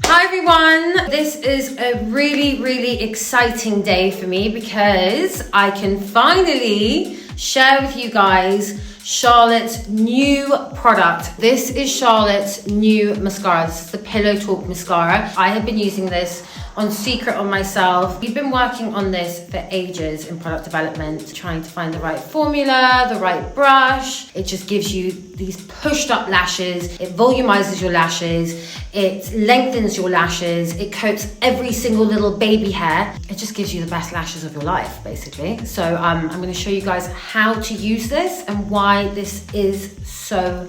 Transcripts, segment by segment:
Hi everyone, this is a really exciting day for me because I can finally share with you guys Charlotte's new product. This is Charlotte's new mascara. This is the Pillow Talk mascara. I have been using this on secret on myself. We've been working on this for ages in product development, trying to find the right formula, the right brush. It just gives you these pushed up lashes. It volumizes your lashes. It lengthens your lashes. It coats every single little baby hair. It just gives you the best lashes of your life, basically. So I'm gonna show you guys how to use this and why this is so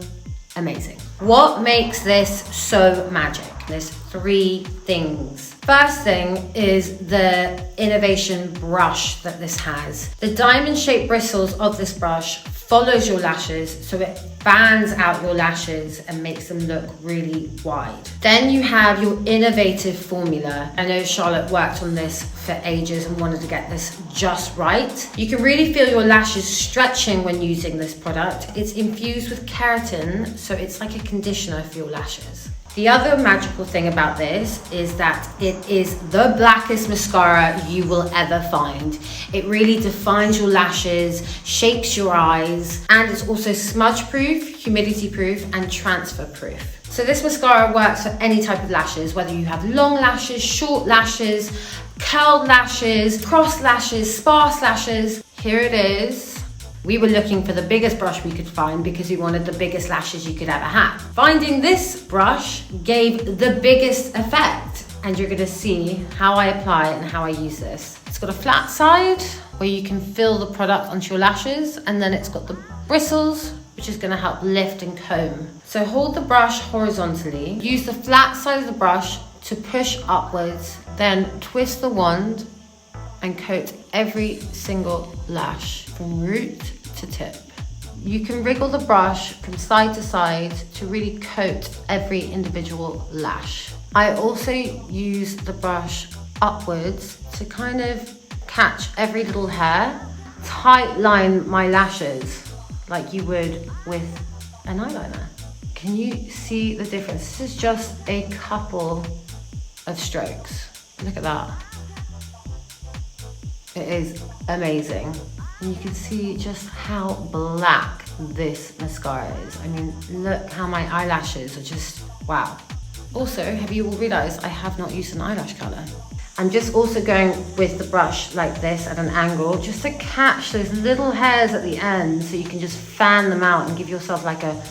amazing. What makes this so magic? There's three things. First thing is the innovation brush that this has. The diamond shaped bristles of this brush follows your lashes, so it fans out your lashes and makes them look really wide. Then you have your innovative formula. I know Charlotte worked on this for ages and wanted to get this just right. You can really feel your lashes stretching when using this product. It's infused with keratin, so it's like a conditioner for your lashes. The other magical thing about this is that it is the blackest mascara you will ever find. It really defines your lashes, shapes your eyes, and it's also smudge proof, humidity proof, and transfer proof. So this mascara works for any type of lashes, whether you have long lashes, short lashes, curled lashes, crossed lashes, sparse lashes. Here it is. We were looking for the biggest brush we could find because we wanted the biggest lashes you could ever have. Finding this brush gave the biggest effect, and you're gonna see how I apply it and how I use this. It's got a flat side where you can fill the product onto your lashes, and then it's got the bristles, which is gonna help lift and comb. So hold the brush horizontally, use the flat side of the brush to push upwards, then twist the wand and coat every single lash from root to tip. You can wriggle the brush from side to side to really coat every individual lash. I also use the brush upwards to kind of catch every little hair, tight line my lashes like you would with an eyeliner. Can you see the difference? This is just a couple of strokes. Look at that. It is amazing. And you can see just how black this mascara is. I mean, look how my eyelashes are just, wow. Also, have you all realized I have not used an eyelash color? I'm just also going with the brush like this at an angle, just to catch those little hairs at the end so you can just fan them out and give yourself like a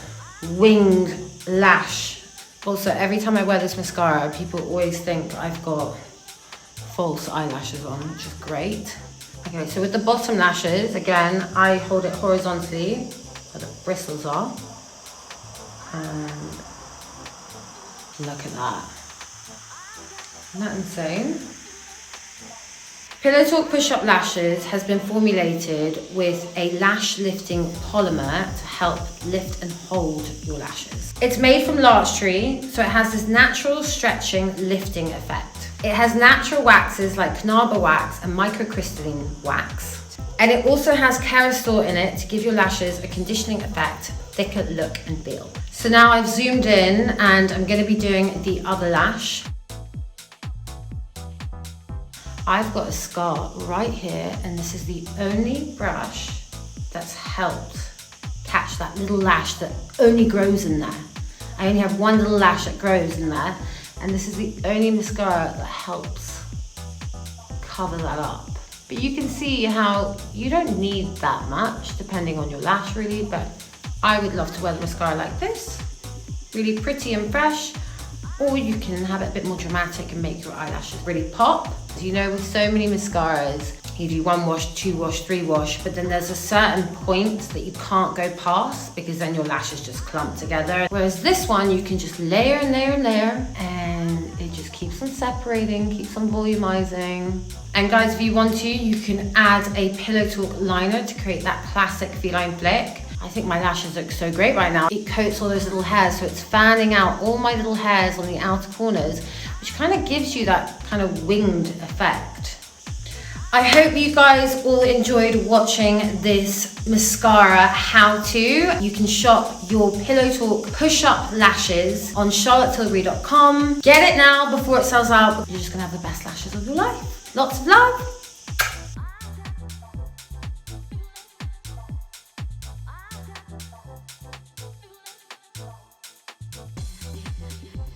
winged lash. Also, every time I wear this mascara, people always think I've got false eyelashes on, which is great. Okay, so with the bottom lashes, again, I hold it horizontally where the bristles are. And look at that. Isn't that insane? Pillow Talk Push-Up Lashes has been formulated with a lash lifting polymer to help lift and hold your lashes. It's made from larch tree, so it has this natural stretching, lifting effect. It has natural waxes like carnauba wax and microcrystalline wax. And it also has Kerastore in it to give your lashes a conditioning effect, thicker look and feel. So now I've zoomed in and I'm going to be doing the other lash. I've got a scar right here, and this is the only brush that's helped catch that little lash that only grows in there. I only have one little lash that grows in there, and this is the only mascara that helps cover that up. But you can see how you don't need that much depending on your lash really, but I would love to wear the mascara like this, really pretty and fresh, or you can have it a bit more dramatic and make your eyelashes really pop. You know, with so many mascaras, you do 1 wash, 2 wash, 3 wash, but then there's a certain point that you can't go past because then your lashes just clump together. Whereas this one, you can just layer and layer and layer, and it just keeps on separating, keeps on volumizing. And guys, if you want to, you can add a Pillow Talk liner to create that classic feline flick. I think my lashes look so great right now. It coats all those little hairs, so it's fanning out all my little hairs on the outer corners, which kind of gives you that kind of winged effect. I hope you guys all enjoyed watching this mascara how-to. You can shop your Pillow Talk push-up lashes on charlottetilbury.com. Get it now before it sells out. You're just gonna have the best lashes of your life. Lots of love.